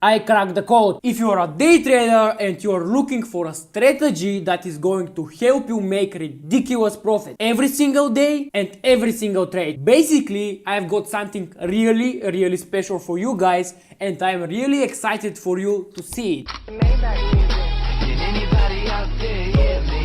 I cracked the code. If you're a day trader and you're looking for a strategy that is going to help you make ridiculous profit every single day and every single trade. Basically, I've got something really special for you guys and I'm really excited for you to see it. Can anybody out there hear me?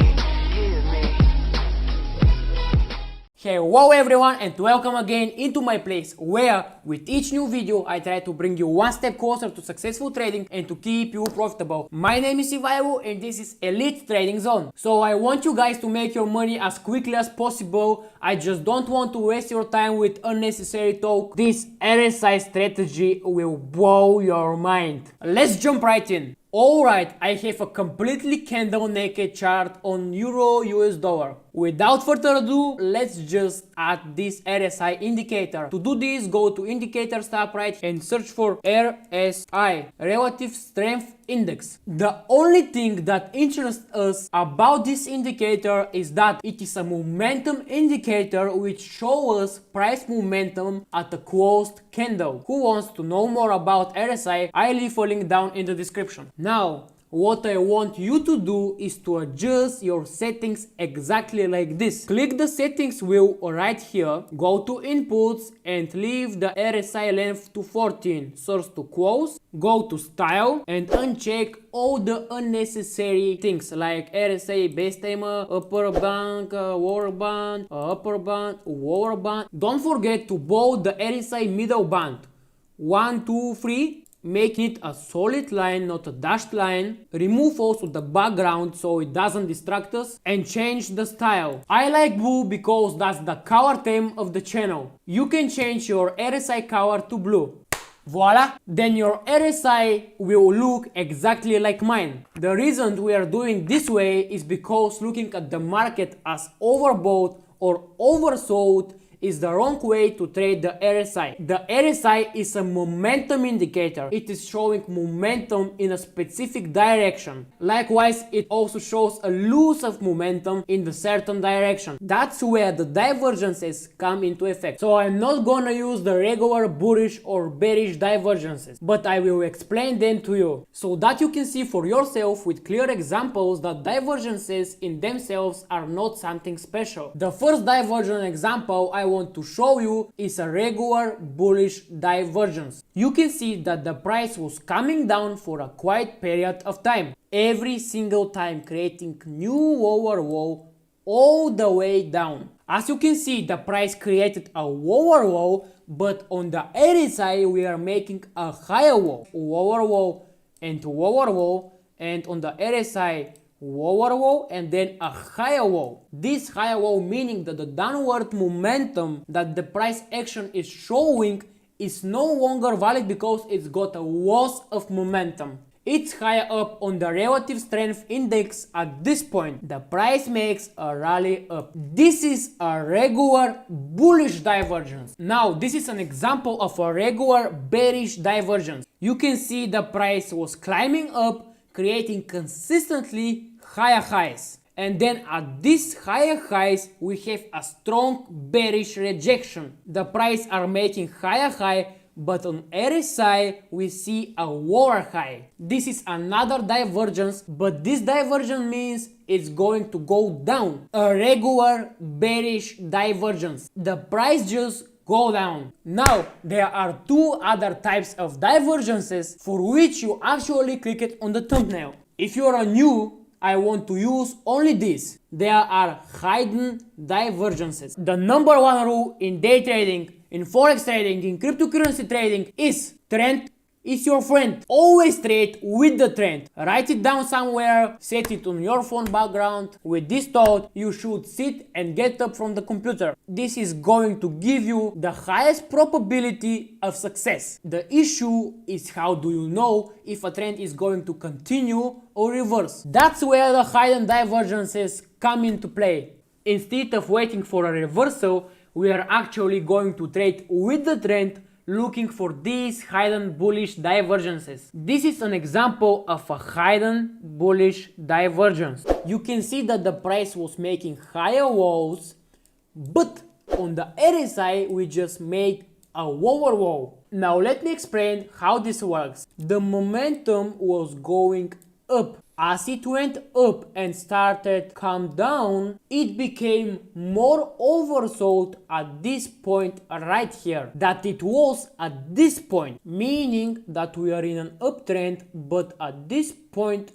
Hello everyone and welcome again into my place where with each new video I try to bring you one step closer to successful trading and to keep you profitable. My name is Ivailo and this is Elite Trading Zone. So I want you guys to make your money as quickly as possible. I just don't want to waste your time with unnecessary talk. This RSI strategy will blow your mind. Let's jump right in. Alright, I have a completely candle naked chart on Euro US dollar. Without further ado, let's just add this RSI indicator. To do this, go to Indicators tab right and search for RSI, Relative Strength Index. The only thing that interests us about this indicator is that it is a momentum indicator which shows us price momentum at a closed candle. Who wants to know more about RSI? I'll leave a link down in the description. Now, what I want you to do is to adjust your settings exactly like this. Click the settings wheel right here, go to inputs and leave the RSI length to 14, source to close, go to style and uncheck all the unnecessary things like RSI base timer, upper band, lower band, upper band, lower band. Don't forget to bold the RSI middle band. 1, 2, 3. Making it a solid line, not a dashed line. Remove also the background so it doesn't distract us and change the style. I like blue because that's the color theme of the channel. You can change your RSI color to blue. Voila! Then your RSI will look exactly like mine. The reason we are doing this way is because looking at the market as overbought or oversold is the wrong way to trade the RSI. The RSI is a momentum indicator. It is showing momentum in a specific direction. Likewise, it also shows a loss of momentum in the certain direction. That's where the divergences come into effect. So I'm not gonna use the regular bullish or bearish divergences, but I will explain them to you so that you can see for yourself with clear examples that divergences in themselves are not something special. The first divergence example I want to show you is a regular bullish divergence. You can see that the price was coming down for a quiet period of time, every single time creating new lower low all the way down. As you can see, the price created a lower low, but on the RSI we are making a higher low, lower low and lower low, and on the RSI lower low and then a higher low. This higher low meaning that the downward momentum that the price action is showing is no longer valid because it's got a loss of momentum. It's higher up on the relative strength index at this point. The price makes a rally up. This is a regular bullish divergence. Now this is an example of a regular bearish divergence. You can see the price was climbing up, creating consistently higher highs, and then at these higher highs we have a strong bearish rejection. The price are making higher high, but on RSI we see a lower high. This is another divergence, but this divergence means it's going to go down. A regular bearish divergence. The price just go down. Now there are two other types of divergences for which you actually click it on the thumbnail. If you are new, I want to use only this. There are hidden divergences. The number one rule in day trading, in forex trading, in cryptocurrency trading is trend is your friend. Always trade with the trend. Write it down somewhere, set it on your phone background. With this thought, you should sit and get up from the computer. This is going to give you the highest probability of success. The issue is how do you know if a trend is going to continue or reverse. That's where the hidden divergences come into play. Instead of waiting for a reversal, we are actually going to trade with the trend, looking for these hidden bullish divergences. This is an example of a hidden bullish divergence. You can see that the price was making higher lows, but on the RSI we just made a wow. Now let me explain how this works. The momentum was going up. As it went up and started come down, it became more oversold at this point right here that it was at this point, meaning that we are in an uptrend, but at this point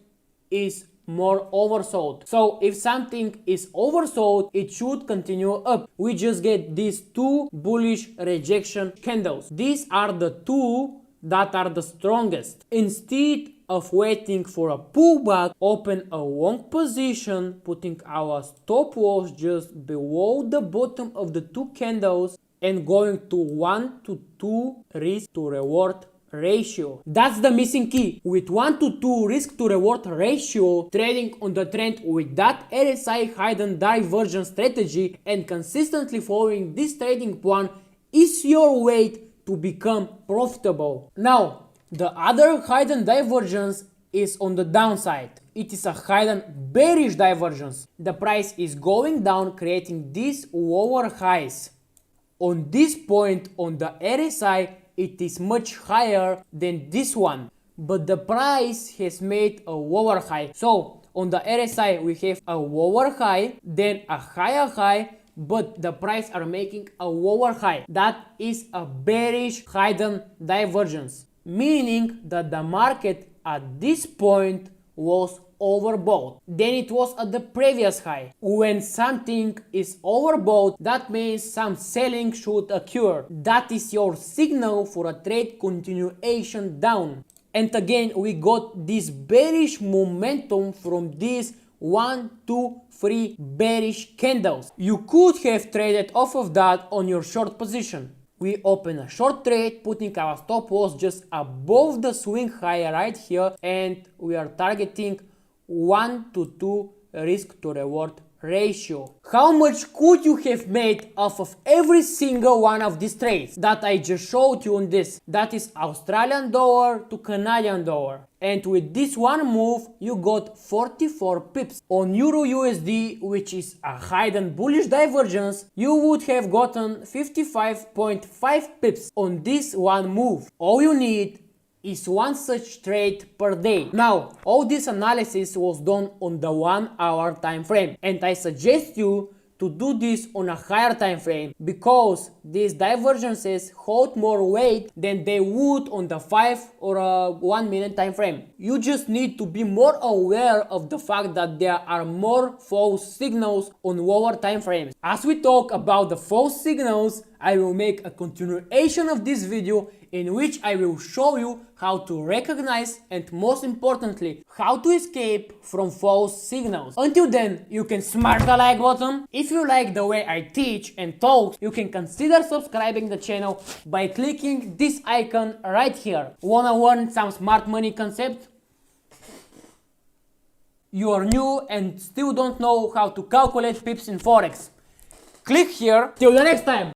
is more oversold. So if something is oversold, it should continue up. We just get these two bullish rejection candles. These are the two that are the strongest. Instead of waiting for a pullback, open a long position, putting our stop loss just below the bottom of the two candles and going to 1 to 2 risk to reward ratio. That's the missing key. With 1 to 2 risk to reward ratio, trading on the trend with that RSI hidden divergence strategy and consistently following this trading plan is your way to become profitable. Now, the other hidden divergence is on the downside. It is a hidden bearish divergence. The price is going down, creating these lower highs. On this point on the RSI, it is much higher than this one, but the price has made a lower high. So on the RSI we have a lower high, then a higher high, but the price are making a lower high. That is a bearish hidden divergence, meaning that the market at this point was overbought. Then it was at the previous high. When something is overbought, that means some selling should occur. That is your signal for a trade continuation down. And again, we got this bearish momentum from these 1, 2, 3 bearish candles. You could have traded off of that on your short position. We open a short trade, putting our stop loss just above the swing high right here, and we are targeting 1 to 2 risk to reward ratio. How much could you have made off of every single one of these trades that I just showed you on this? That is Australian dollar to Canadian dollar. And with this one move, you got 44 pips. On Euro USD, which is a hidden bullish divergence, you would have gotten 55.5 pips on this one move. All you need is one such trade per day. Now, all this analysis was done on the 1 hour time frame, and I suggest you to do this on a higher time frame because these divergences hold more weight than they would on the 5 or 1 minute time frame. You just need to be more aware of the fact that there are more false signals on lower time frames. As we talk about the false signals, I will make a continuation of this video in which I will show you how to recognize and, most importantly, how to escape from false signals. Until then, you can smash the like button. If you like the way I teach and talk, you can consider subscribing the channel by clicking this icon right here. Wanna learn some smart money concept? You are new and still don't know how to calculate pips in Forex? Click here. Till the next time!